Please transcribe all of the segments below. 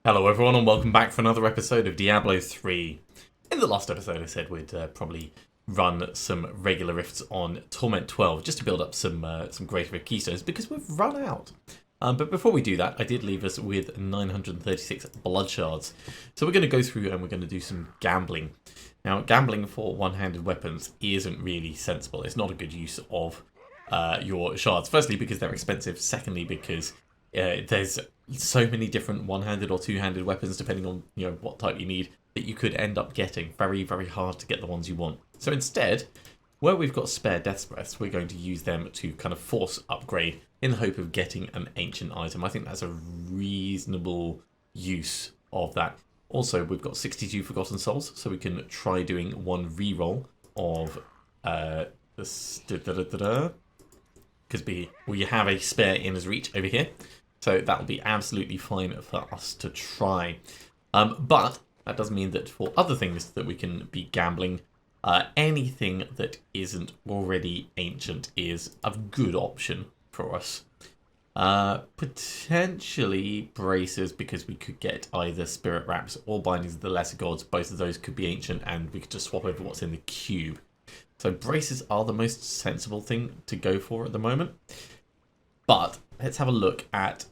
Hello everyone and welcome back for another episode of Diablo 3. In the last episode I said we'd probably run some regular rifts on Torment 12 just to build up some greater rift keystones because we've run out. But before we do that, I did leave us with 936 blood shards. So we're going to go through and we're going to do some gambling. Now gambling for one-handed weapons isn't really sensible. It's not a good use of your shards. Firstly because they're expensive, secondly because there's so many different one-handed or two-handed weapons depending on what type you need that you could end up getting very hard to get the ones you want. So instead, where we've got spare death's breaths, we're going to use them to kind of force upgrade in the hope of getting an ancient item. I think that's a reasonable use of that. Also, we've got 62 forgotten souls, so we can try doing one reroll of this because we have a spare inner's reach over here. So that'll be absolutely fine for us to try. But that does mean that for other things that we can be gambling, anything that isn't already ancient is a good option for us. Potentially bracers, because we could get either spirit wraps or bindings of the lesser gods. Both of those could be ancient and we could just swap over what's in the cube. So braces are the most sensible thing to go for at the moment. But let's have a look at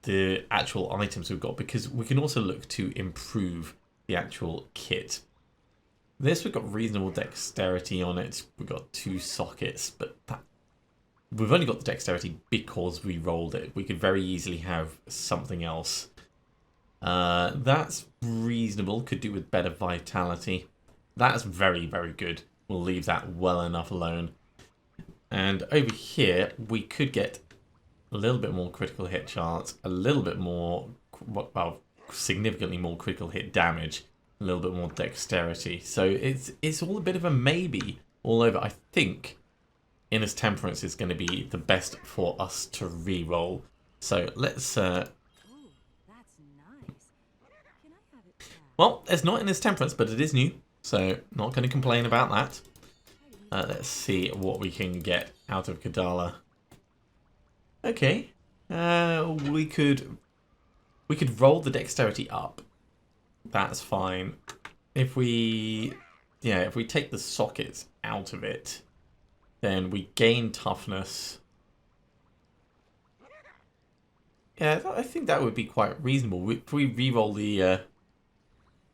the actual items we've got, because we can also look to improve the actual kit. This, we've got reasonable dexterity on it. We've got 2 sockets, but we've only got the dexterity because we rolled it. We could very easily have something else. That's reasonable. Could do with better vitality. That's very good. We'll leave that well enough alone. And over here, we could get a little bit more critical hit chance, a little bit more, well, significantly more critical hit damage, a little bit more dexterity. So it's all a bit of a maybe all over. I think Inner's Temperance is going to be the best for us to re-roll. So let's... Well, it's not Inner's Temperance, but it is new. So not going to complain about that. Let's see what we can get out of Kadala. Okay, we could roll the dexterity up. That's fine. If we take the sockets out of it, then we gain toughness. Yeah, I think that would be quite reasonable. If we re-roll the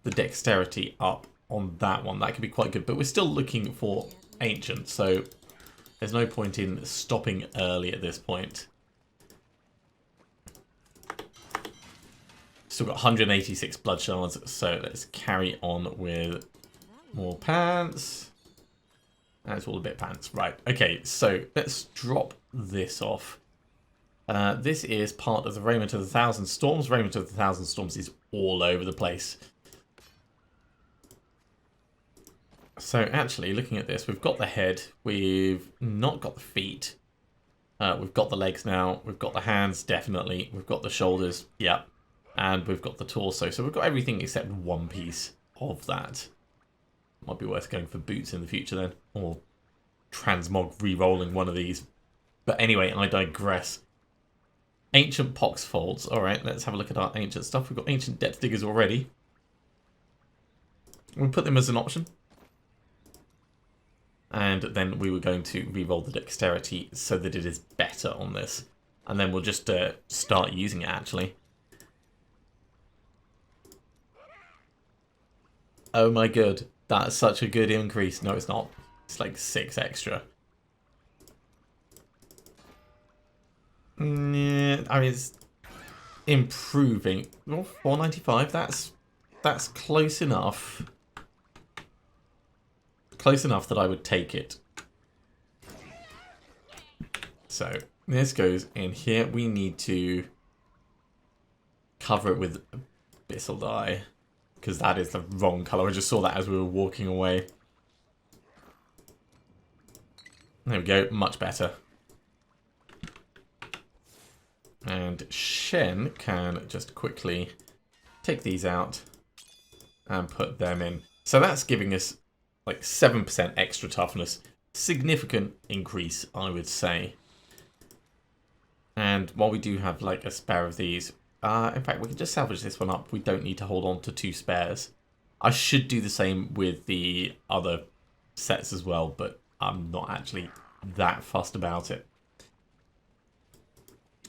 dexterity up on that one, that could be quite good. But we're still looking for ancient, so there's no point in stopping early at this point. Still got 186 blood shards, so let's carry on with more pants. That's all a bit pants. Right, okay, so let's drop this off. This is part of the Raiment of the Thousand Storms. Raiment of the Thousand Storms is all over the place. So actually, looking at this, we've got the head, we've not got the feet. We've got the legs now, we've got the hands, definitely. We've got the shoulders, yep. And we've got the torso. So we've got everything except one piece of that. Might be worth going for boots in the future then. Or transmog re-rolling one of these. But anyway, I digress. Ancient pox folds. Alright, let's have a look at our ancient stuff. We've got ancient depth diggers already. We'll put them as an option. And then we were going to re-roll the dexterity so that it is better on this. And then we'll just start using it actually. Oh my god, that's such a good increase. No, it's not. It's like 6 extra. Yeah, I mean, it's improving. Oh, 495, that's close enough. Close enough that I would take it. So, this goes in here. We need to cover it with Abyssal Dye, because that is the wrong colour. I just saw that as we were walking away. There we go, much better. And Shen can just quickly take these out and put them in. So that's giving us like 7% extra toughness. Significant increase, I would say. And while we do have like a spare of these, In fact, we can just salvage this one up. We don't need to hold on to 2 spares. I should do the same with the other sets as well, but I'm not actually that fussed about it.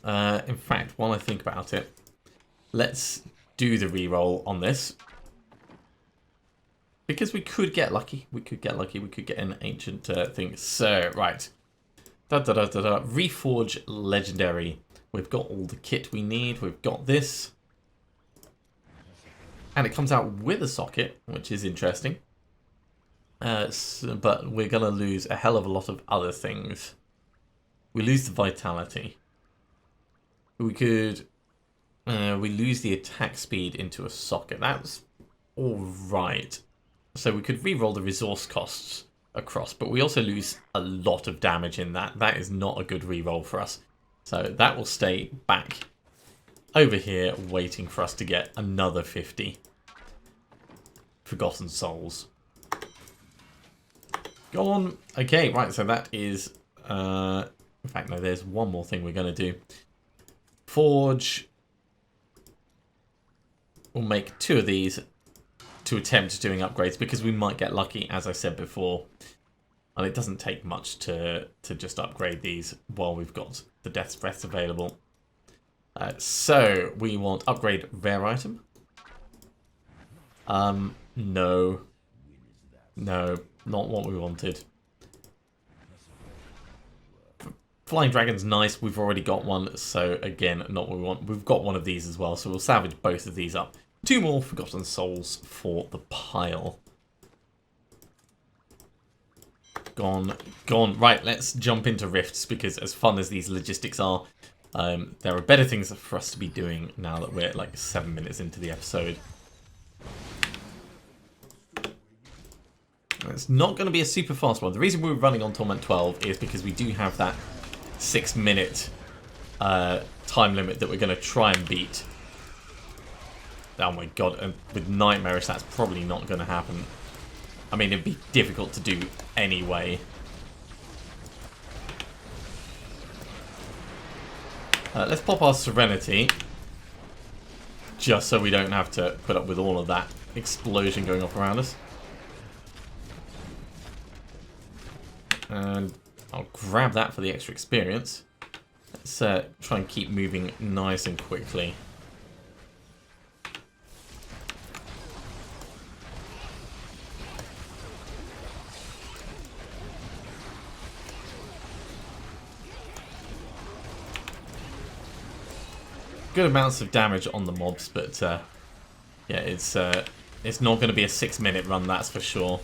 In fact, while I think about it, let's do the reroll on this. Because we could get lucky. We could get lucky. We could get an ancient thing. So, right. Reforge Legendary. We've got all the kit we need. We've got this. And it comes out with a socket, which is interesting. But we're going to lose a hell of a lot of other things. We lose the vitality. We could... we lose the attack speed into a socket. That's alright. So we could re-roll the resource costs across, but we also lose a lot of damage in that. That is not a good re-roll for us. So that will stay back over here waiting for us to get another 50 Forgotten Souls. Go on. Okay, right, so that is... in fact, no, there's one more thing we're going to do. Forge. We'll make 2 of these to attempt doing upgrades because we might get lucky, as I said before. And it doesn't take much to just upgrade these while we've got the Death's Breath available. So, we want upgrade rare item. No. No, not what we wanted. Flying Dragon's nice, we've already got one, so again, not what we want. We've got one of these as well, so we'll salvage both of these up. 2 more Forgotten Souls for the pile. Gone. Right, let's jump into Rifts, because as fun as these logistics are, there are better things for us to be doing now that we're like 7 minutes into the episode. It's not going to be a super fast one. The reason we're running on Torment 12 is because we do have that 6-minute time limit that we're going to try and beat. Oh my god, and with Nightmarish that's probably not going to happen. I mean, it'd be difficult to do anyway. Let's pop our Serenity, just so we don't have to put up with all of that explosion going off around us. And I'll grab that for the extra experience. Let's try and keep moving nice and quickly. Good amounts of damage on the mobs, but yeah, it's not going to be a 6-minute run, that's for sure.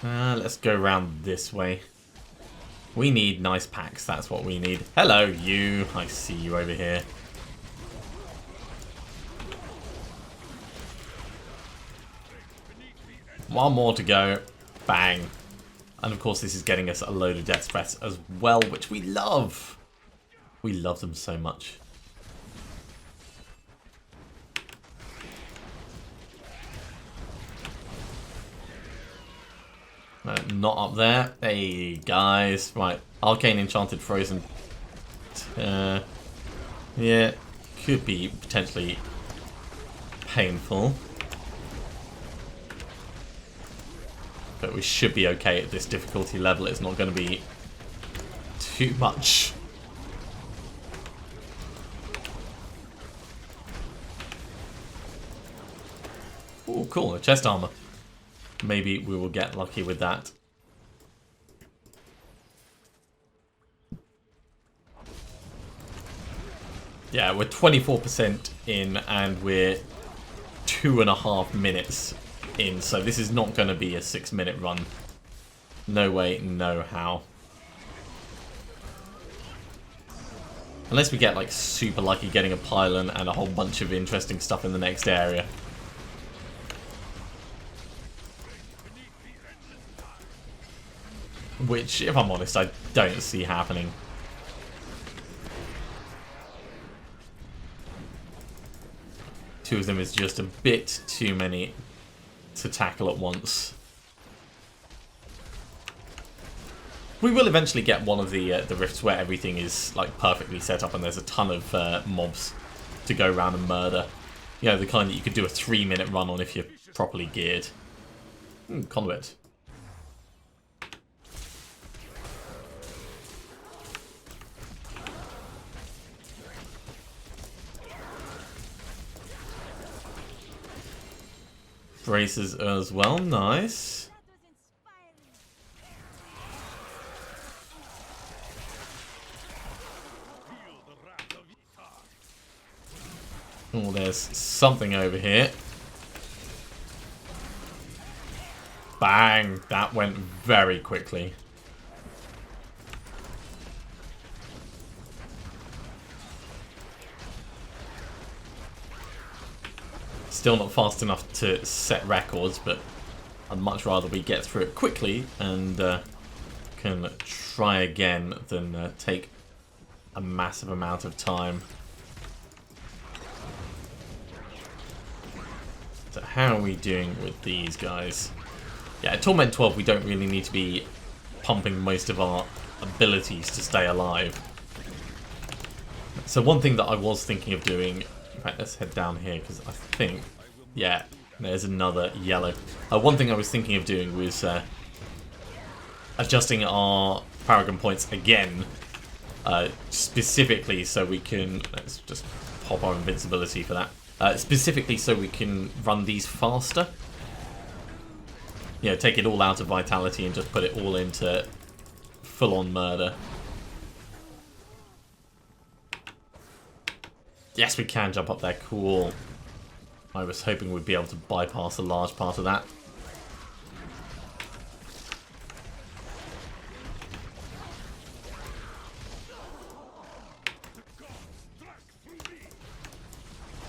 Let's go around this way. We need nice packs, that's what we need. Hello, you. I see you over here. One more to go. Bang. And of course this is getting us a load of Death's Breaths as well, which we love. We love them so much. Not up there. Hey, guys. Right. Arcane Enchanted Frozen. Yeah. Could be potentially painful. But we should be okay at this difficulty level. It's not going to be too much. Oh, cool. A chest armor. Maybe we will get lucky with that. Yeah, we're 24% in and we're 2.5 minutes in, so this is not going to be a 6-minute run. No way, no how. Unless we get like super lucky getting a pylon and a whole bunch of interesting stuff in the next area. Which, if I'm honest, I don't see happening. Two of them is just a bit too many to tackle at once. We will eventually get one of the rifts where everything is like perfectly set up and there's a ton of mobs to go around and murder. You know, the kind that you could do a 3-minute run on if you're properly geared. Conduit. Braces as well, nice. Oh, there's something over here. Bang! That went very quickly. Still not fast enough to set records, but I'd much rather we get through it quickly and can try again than take a massive amount of time. So how are we doing with these guys? Yeah, at Torment 12 we don't really need to be pumping most of our abilities to stay alive. So one thing that I was thinking of doing... In fact, let's head down here because I think... Yeah, there's another yellow. One thing I was thinking of doing was adjusting our Paragon points again, specifically so we can... Let's just pop our invincibility for that. Specifically so we can run these faster. You know, take it all out of Vitality and just put it all into full-on murder. Yes, we can jump up there. Cool. I was hoping we'd be able to bypass a large part of that.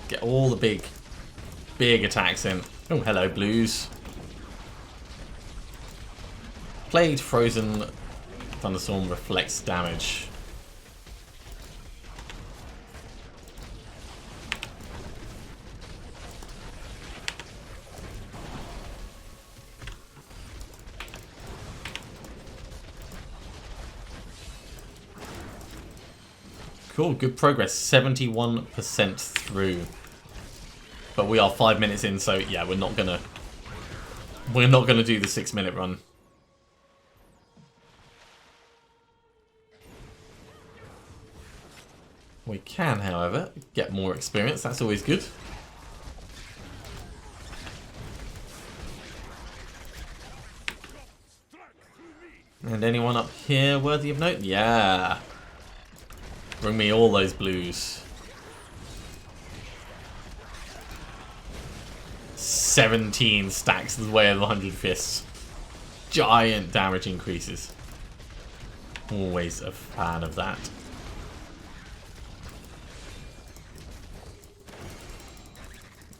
Get all the big attacks in. Oh, hello, blues. Plagued, Frozen, Thunderstorm reflects damage. Cool, good progress. 71% through. But we are 5 minutes in, so yeah, we're not gonna do the 6-minute run. We can, however, get more experience. That's always good. And anyone up here worthy of note? Yeah. Bring me all those blues. 17 stacks the way of 100 fists. Giant damage increases. Always a fan of that.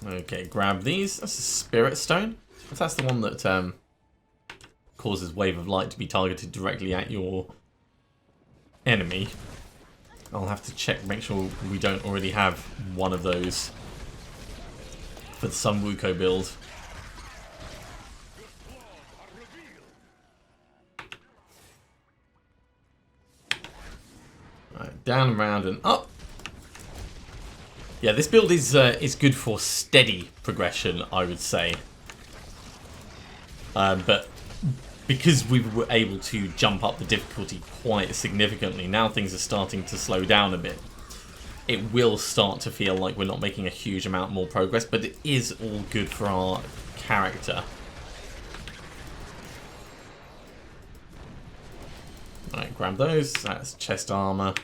Okay, grab these. That's a Spirit Stone. If that's the one that causes Wave of Light to be targeted directly at your enemy, I'll have to check, make sure we don't already have one of those for the Sun Wukong build. Right, down, around, and up. Yeah, this build is good for steady progression, I would say. But because we were able to jump up the difficulty quite significantly, now things are starting to slow down a bit. It will start to feel like we're not making a huge amount more progress, but it is all good for our character. Alright, grab those. That's chest armor.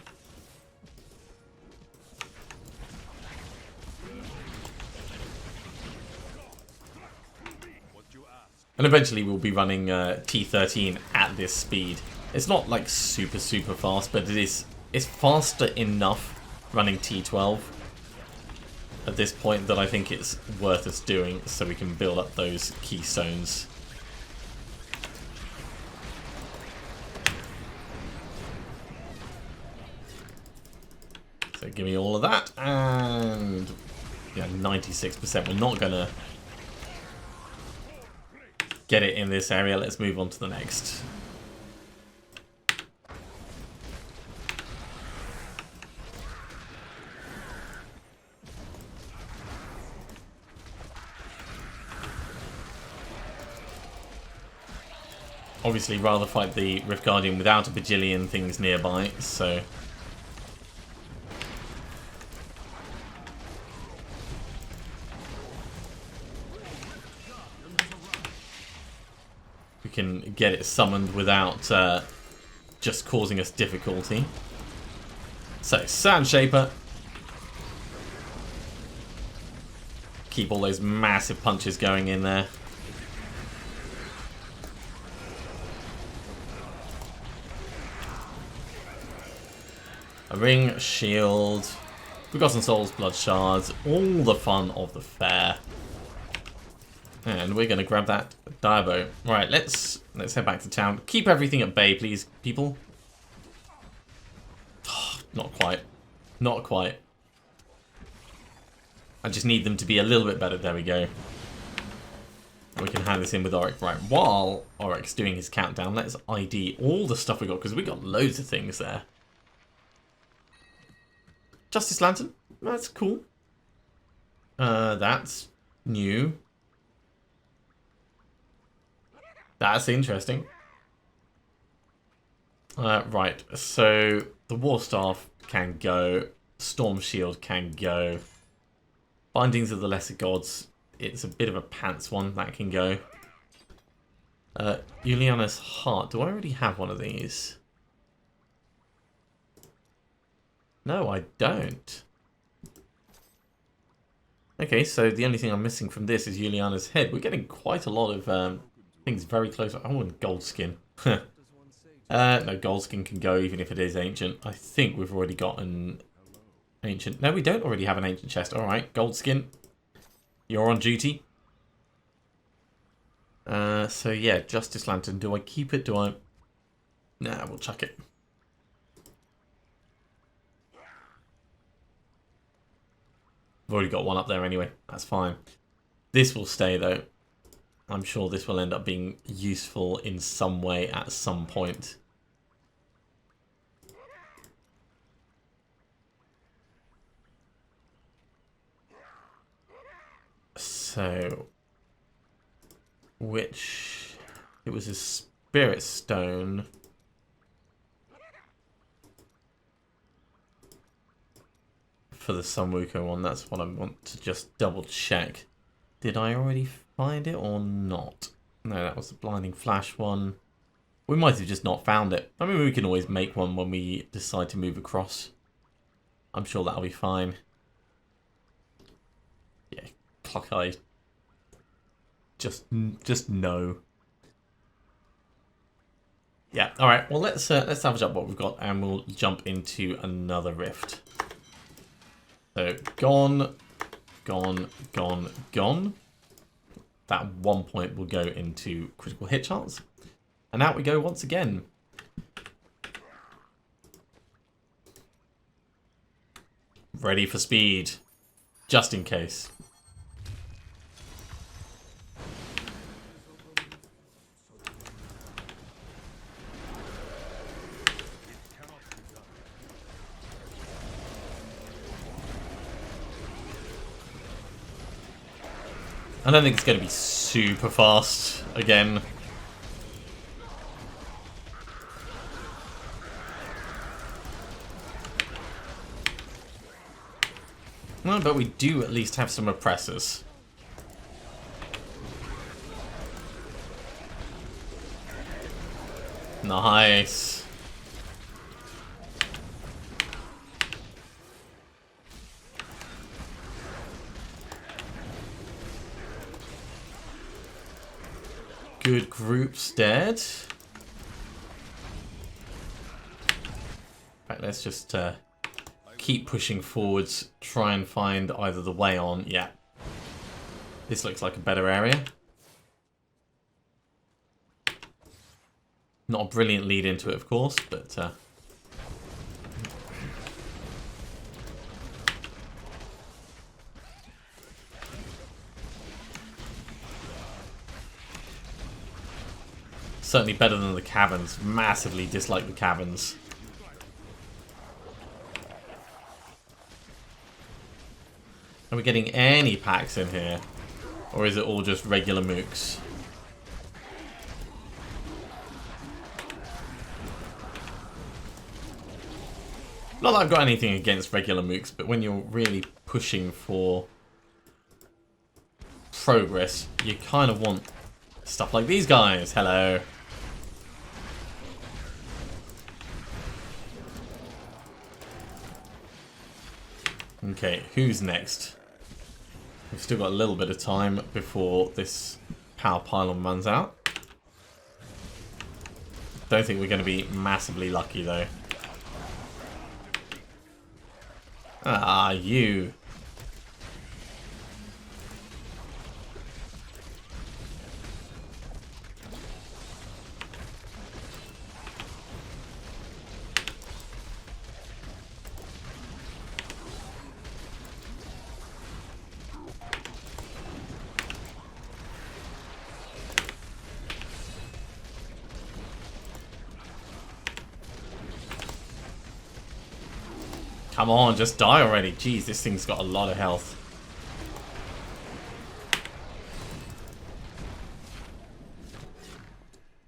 And eventually we'll be running T13 at this speed. It's not like super fast, but it's faster enough running T12 at this point that I think it's worth us doing so we can build up those keystones. So give me all of that, and yeah, 96%. We're not gonna get it in this area. Let's move on to the next. obviously rather fight the Rift Guardian without a bajillion things nearby, so... we can get it summoned without just causing us difficulty. So, Sand Shaper. Keep all those massive punches going in there. A ring, a shield, Forgotten Souls, Blood Shards, all the fun of the fair. And we're going to grab that Diabo. Right, let's head back to town. Keep everything at bay, please, people. Oh, not quite. Not quite. I just need them to be a little bit better. There we go. We can hand this in with Oryx. Right, while Oryx doing his countdown, let's ID all the stuff we got, because we got loads of things there. Justice Lantern. That's cool. That's new. That's interesting. Right, so the War Staff can go. Storm Shield can go. Bindings of the Lesser Gods. It's a bit of a pants one. That can go. Juliana's Heart. Do I already have one of these? No, I don't. Okay, so the only thing I'm missing from this is Juliana's Head. We're getting quite a lot of things very close. I want gold skin. No, gold skin can go even if it is ancient. I think we've already got an ancient. No, we don't already have an ancient chest. Alright, gold skin. You're on duty. So yeah, Justice Lantern. Do I keep it? Do I... Nah, we'll chuck it. I've already got one up there anyway. That's fine. This will stay though. I'm sure this will end up being useful in some way at some point. So, which... It was a Spirit Stone. For the Sunwuko one, that's what I want to just double check. Did I already find it or not? No, that was the Blinding Flash one. We might have just not found it. I mean, we can always make one when we decide to move across. I'm sure that'll be fine. Yeah, Clock Eye. Just no. Yeah, alright, well let's salvage up what we've got and we'll jump into another rift. So, gone, gone, gone, gone. That 1 point will go into critical hit chance. And out we go once again. Ready for speed, just in case. I don't think it's going to be super fast again. No, but we do at least have some oppressors. Nice. Good groups dead. Right, let's just keep pushing forwards, try and find either the way on. Yeah. This looks like a better area. Not a brilliant lead into it, of course, but... certainly better than the caverns. Massively dislike the caverns. Are we getting any packs in here? Or is it all just regular mooks? Not that I've got anything against regular mooks, but when you're really pushing for progress, you kind of want stuff like these guys. Hello. Okay, who's next? We've still got a little bit of time before this power pylon runs out. Don't think we're going to be massively lucky though. Ah, you. Come on, just die already. Jeez, this thing's got a lot of health.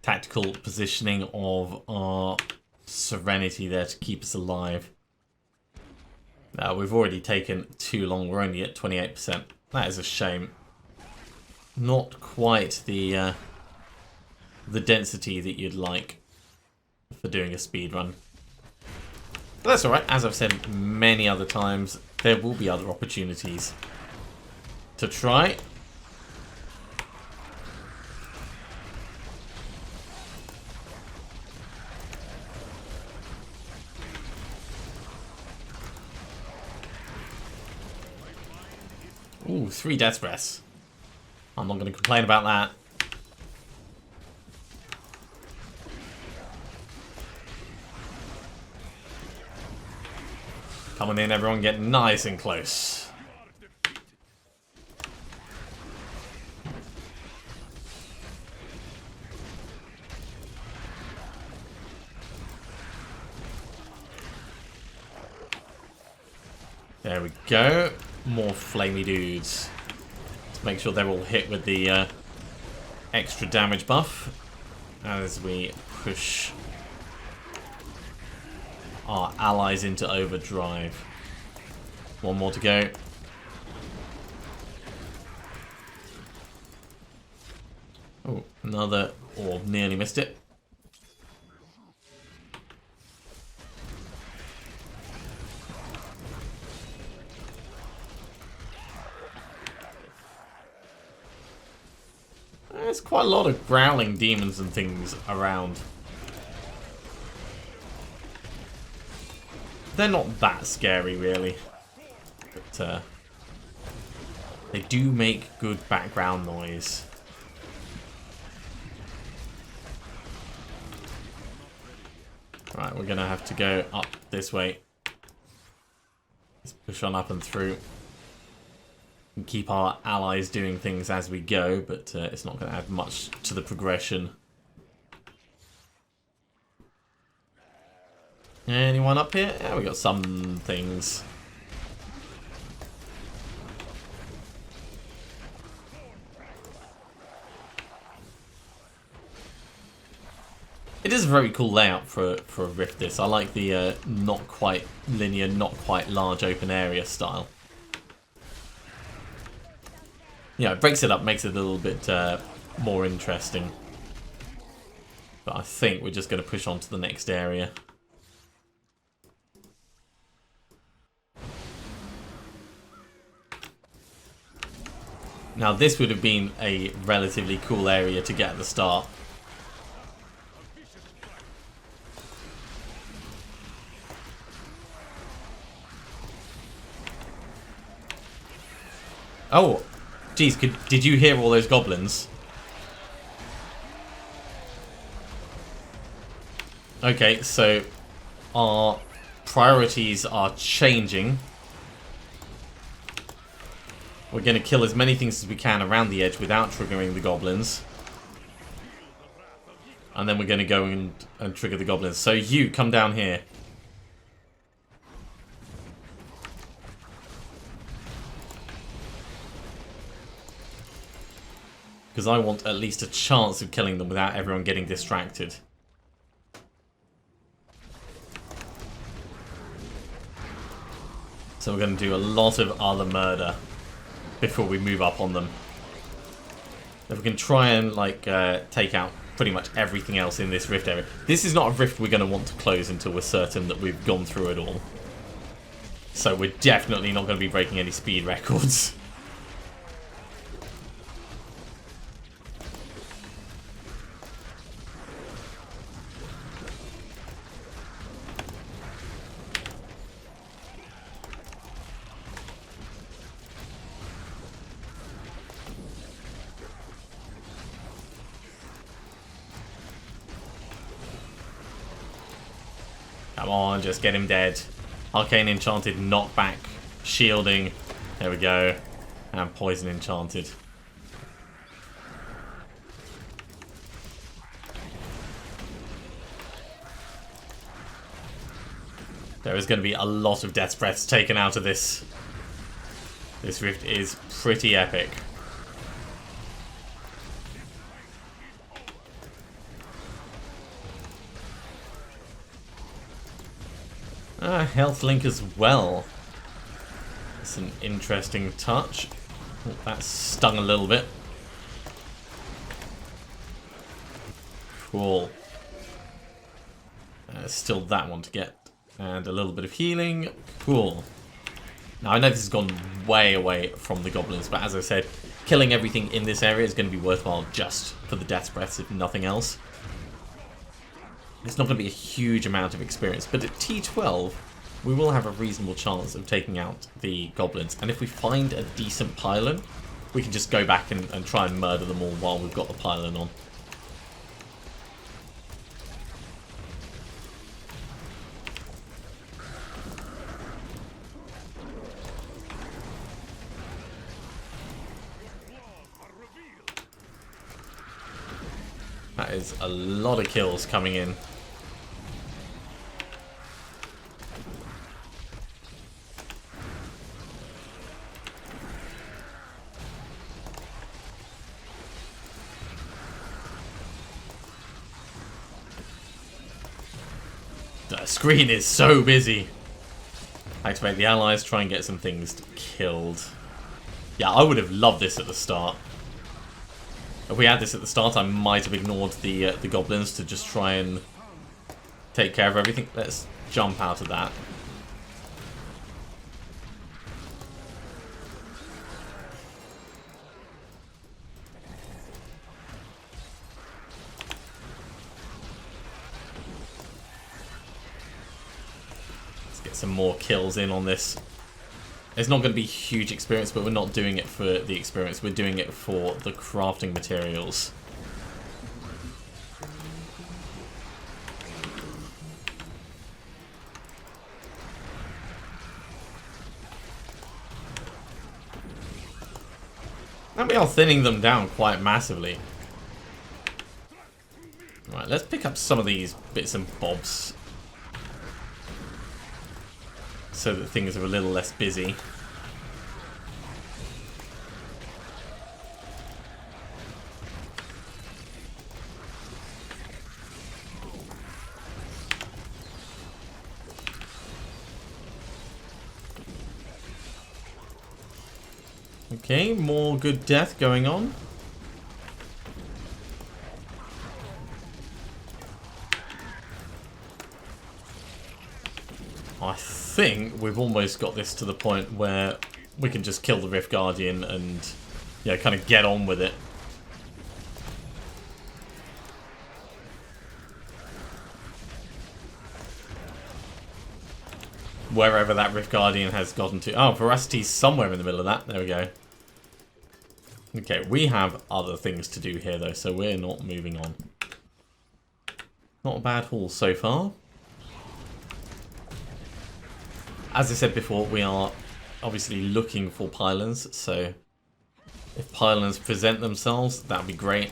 Tactical positioning of our Serenity there to keep us alive. We've already taken too long. We're only at 28%. That is a shame. Not quite the density that you'd like for doing a speed run. But that's alright. As I've said many other times, there will be other opportunities to try. Ooh, 3 death breaths. I'm not going to complain about that. Coming in, everyone get nice and close. There we go. More flamey dudes. Let's make sure they're all hit with the extra damage buff as we push our allies into overdrive. One more to go. Oh, another orb. Nearly missed it. There's quite a lot of growling demons and things around. They're not that scary, really. But they do make good background noise. Right, we're going to have to go up this way. Let's push on up and through. And keep our allies doing things as we go, but it's not going to add much to the progression. Anyone up here? Yeah, we got some things. It is a very cool layout for a rift this. I like the not quite linear, not quite large open area style. Yeah, it breaks it up, makes it a little bit more interesting. But I think we're just going to push on to the next area. Now this would have been a relatively cool area to get at the start. Oh, geez, did you hear all those goblins? Okay, so our priorities are changing. We're going to kill as many things as we can around the edge without triggering the goblins. And then we're going to go and trigger the goblins. So you, come down here. Because I want at least a chance of killing them without everyone getting distracted. So we're going to do a lot of other murder before we move up on them. If we can try and like take out pretty much everything else in this rift area. This is not a rift we're going to want to close until we're certain that we've gone through it all. So we're definitely not going to be breaking any speed records. Come on, just get him dead. Arcane Enchanted, knockback, shielding. There we go. And Poison Enchanted. There is going to be a lot of Death's Breaths taken out of this. This rift is pretty epic. Health link as well. It's an interesting touch. Oh, that stung a little bit. Cool. Still that one to get. And a little bit of healing. Cool. Now I know this has gone way away from the goblins, but as I said, killing everything in this area is going to be worthwhile just for the Death's Breaths, if nothing else. It's not going to be a huge amount of experience, but at T12, we will have a reasonable chance of taking out the goblins. And if we find a decent pylon, we can just go back and try and murder them all while we've got the pylon on. That is a lot of kills coming in. The screen is so busy. Activate the allies, try and get some things killed. Yeah, I would have loved this at the start. If we had this at the start, I might have ignored the goblins to just try and take care of everything. Let's jump out of that. Let's get some more kills in on this. It's not going to be huge experience, but we're not doing it for the experience. We're doing it for the crafting materials. And we are thinning them down quite massively. Right, let's pick up some of these bits and bobs, so that things are a little less busy. Okay, more good death going on. I think we've almost got this to the point where we can just kill the Rift Guardian and, yeah, kind of get on with it. Wherever that Rift Guardian has gotten to. Oh, Veracity's somewhere in the middle of that. There we go. Okay, we have other things to do here, though, so we're not moving on. Not a bad haul so far. As I said before, we are obviously looking for pylons, so if pylons present themselves, that would be great.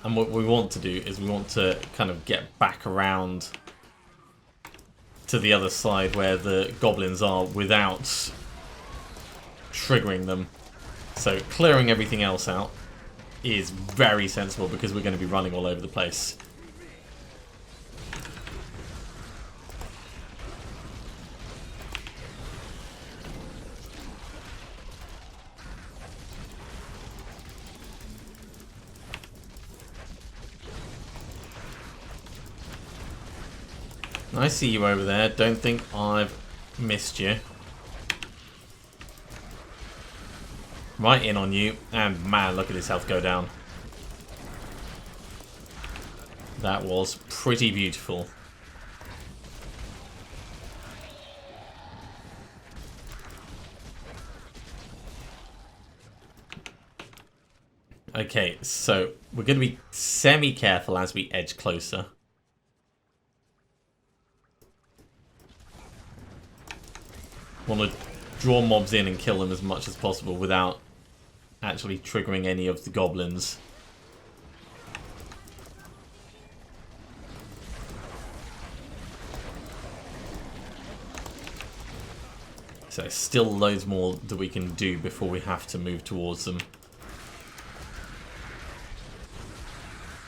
And what we want to do is we want to kind of get back around to the other side where the goblins are without triggering them. So clearing everything else out. is very sensible because we're going to be running all over the place. I see you over there. Don't think I've missed you. Right in on you. And man, look at his health go down. That was pretty beautiful. Okay, so we're going to be semi-careful as we edge closer. Want to draw mobs in and kill them as much as possible without actually triggering any of the goblins. So still loads more that we can do before we have to move towards them.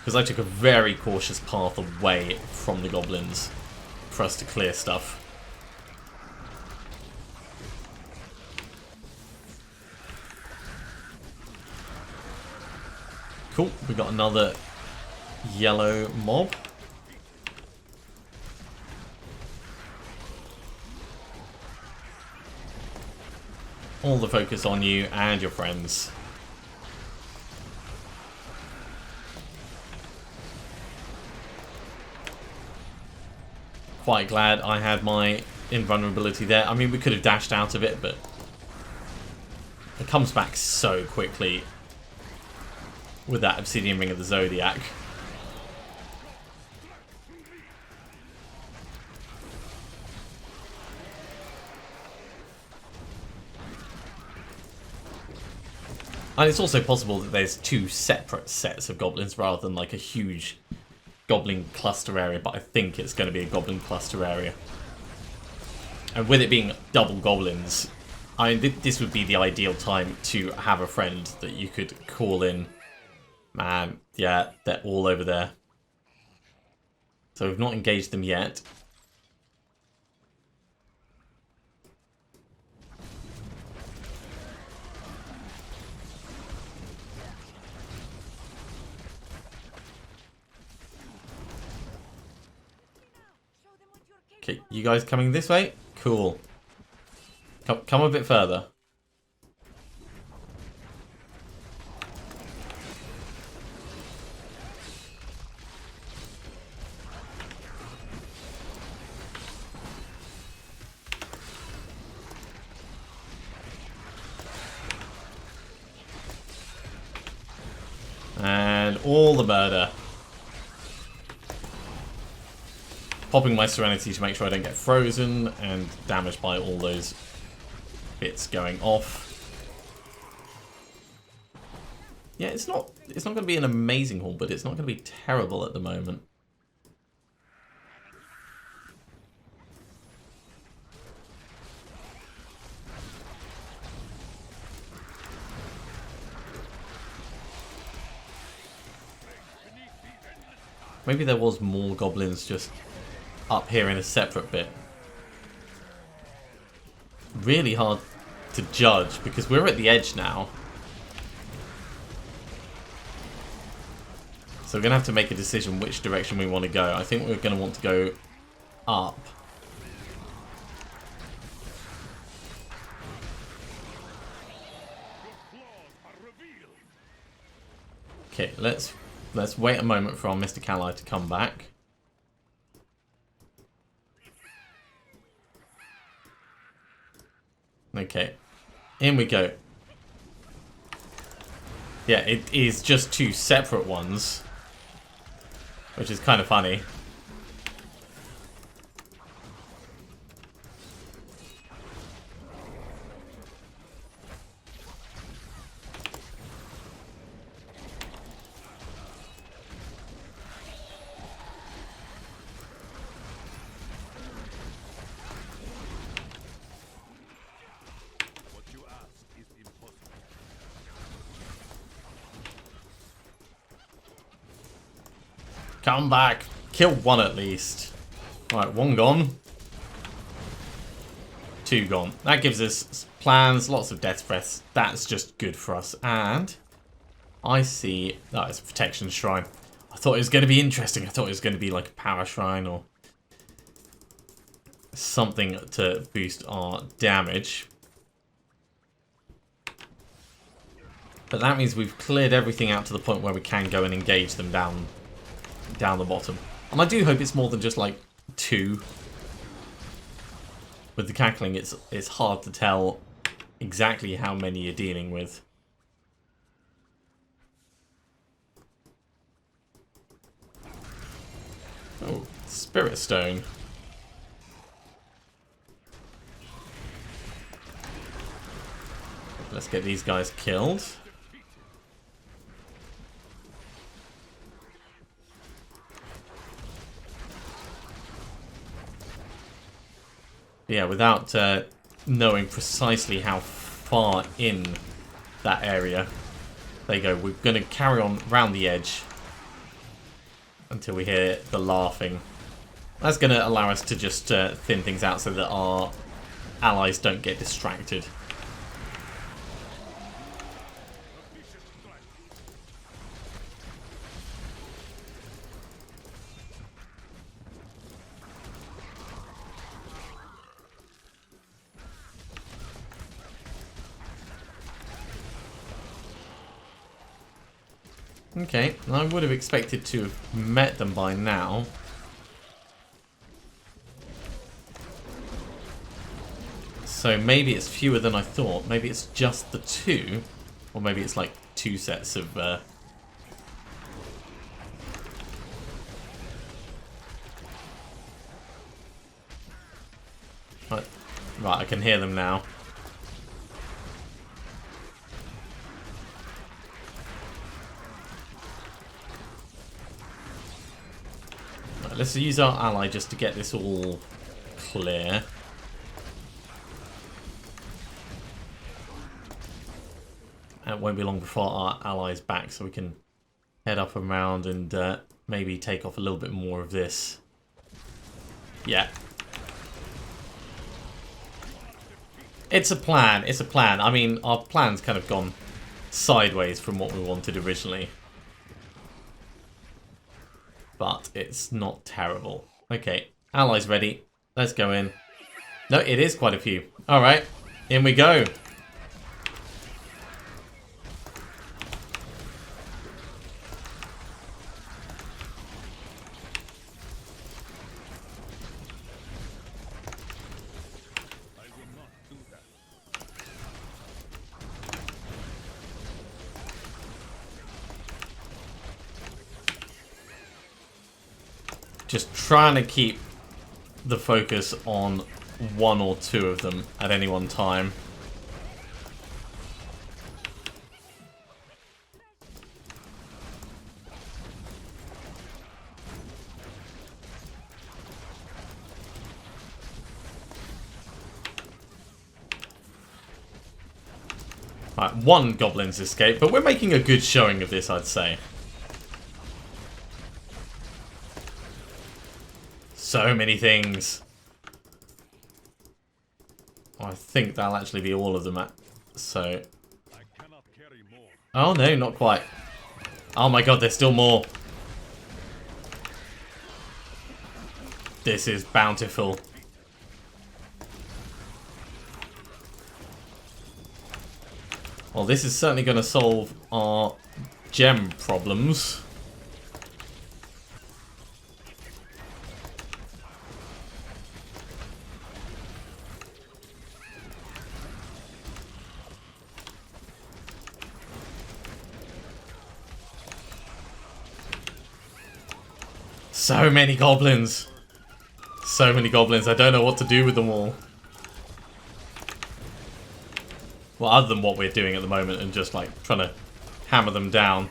Because I took a very cautious path away from the goblins for us to clear stuff. Cool, we got another yellow mob. All the focus on you and your friends. Quite glad I had my invulnerability there. I mean, we could have dashed out of it, but it comes back so quickly with that Obsidian Ring of the Zodiac. And it's also possible that there's two separate sets of goblins rather than like a huge goblin cluster area, but I think it's going to be a goblin cluster area. And with it being double goblins, I mean, this would be the ideal time to have a friend that you could call in. Man, yeah, they're all over there. So we've not engaged them yet. Okay, you guys coming this way? Cool. Come a bit further. And all the murder. Popping my Serenity to make sure I don't get frozen and damaged by all those bits going off. Yeah, it's not going to be an amazing haul, but it's not going to be terrible at the moment. Maybe there was more goblins just up here in a separate bit. Really hard to judge because we're at the edge now. So we're going to have to make a decision which direction we want to go. I think we're going to want to go up. Okay, let's wait a moment for our Mr. Kali to come back. Okay, in we go. Yeah, it is just two separate ones, which is kind of funny. Come back. Kill one at least. Right, one gone. Two gone. That gives us plans, lots of death breaths. That's just good for us. And I see... Oh, it's a protection shrine. I thought it was going to be interesting. I thought it was going to be like a power shrine or something to boost our damage. But that means we've cleared everything out to the point where we can go and engage them down the bottom. And I do hope it's more than just like 2. With the cackling, it's hard to tell exactly how many you're dealing with. Oh, Spirit Stone. Let's get these guys killed. Yeah, without knowing precisely how far in that area they go, we're going to carry on round the edge until we hear the laughing. That's going to allow us to just thin things out so that our allies don't get distracted. Okay, I would have expected to have met them by now. So maybe it's fewer than I thought. Maybe it's just the 2. Or maybe it's like 2 sets of... Right, I can hear them now. Let's use our ally just to get this all clear. And it won't be long before our ally's back, so we can head up around and maybe take off a little bit more of this. Yeah. It's a plan. It's a plan. I mean, our plan's kind of gone sideways from what we wanted originally. But it's not terrible. Okay, allies ready. Let's go in. No, it is quite a few. Alright, in we go. Just trying to keep the focus on 1 or 2 of them at any one time. Right, 1 goblin's escaped, but we're making a good showing of this, I'd say. So many things. Oh, I think that'll actually be all of them. So. Oh no, not quite. Oh my god, there's still more. This is bountiful. Well, this is certainly going to solve our gem problems. So many goblins. So many goblins. I don't know what to do with them all. Well, other than what we're doing at the moment and just like trying to hammer them down.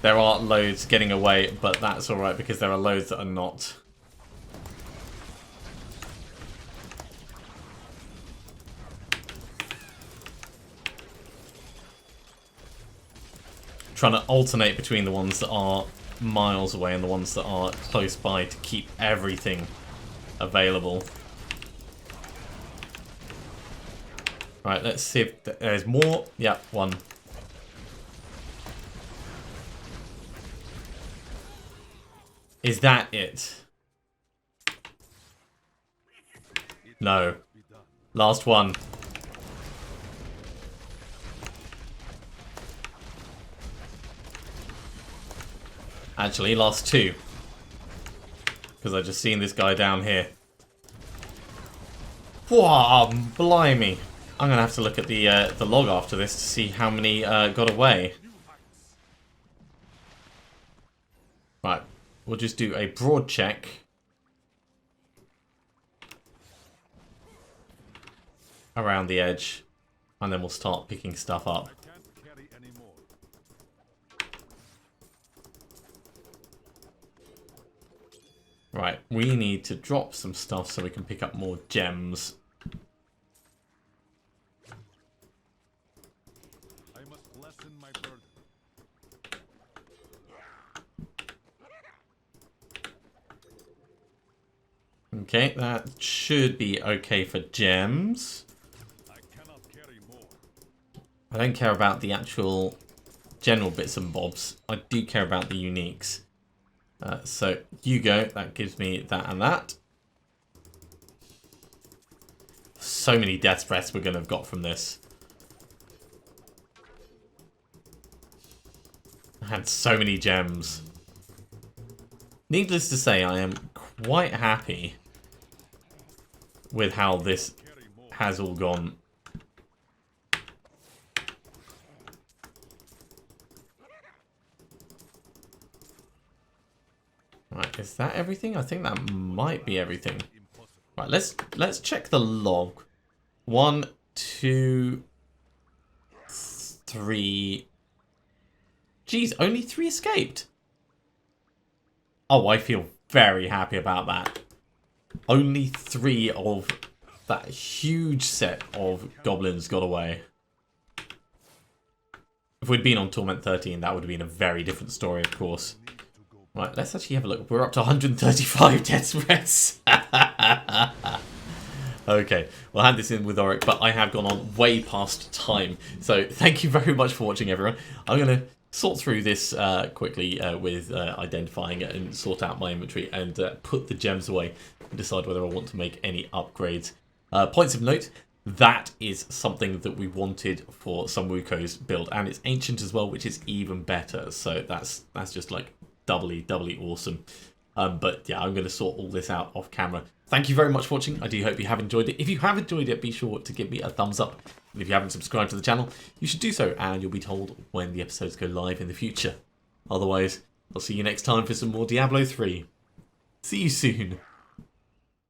There are loads getting away, but that's alright because there are loads that are not. Trying to alternate between the ones that are miles away and the ones that are close by to keep everything available. Right, let's see if there's more. Yeah, one. Is that it? No. Last one. Actually, last two. Because I just seen this guy down here. Whoa, blimey. I'm going to have to look at the log after this to see how many got away. Right, we'll just do a broad check. Around the edge. And then we'll start picking stuff up. Right, we need to drop some stuff so we can pick up more gems. I must lessen my burden. Okay, that should be okay for gems. I cannot carry more. I don't care about the actual general bits and bobs. I do care about the uniques. So you go, that gives me that and that. So many death breaths we're going to have got from this. I had so many gems. Needless to say, I am quite happy with how this has all gone. Right, is that everything? I think that might be everything. Right, let's check the log. 1, 2, 3. Geez, only 3 escaped. Oh, I feel very happy about that. Only 3 of that huge set of goblins got away. If we'd been on Torment 13, that would have been a very different story, of course. Right, let's actually have a look. We're up to 135 death threats. Okay, we'll hand this in with Oric, but I have gone on way past time. So thank you very much for watching, everyone. I'm going to sort through this quickly with identifying it and sort out my inventory and put the gems away and decide whether I want to make any upgrades. Points of note, that is something that we wanted for some Wuko's build, and it's ancient as well, which is even better. So that's just like doubly awesome. But yeah, I'm going to sort all this out off camera. Thank you very much for watching. I do hope you have enjoyed it. If you have enjoyed it, be sure to give me a thumbs up. And if you haven't subscribed to the channel, you should do so, and you'll be told when the episodes go live in the future. Otherwise, I'll see you next time for some more Diablo 3. See you soon.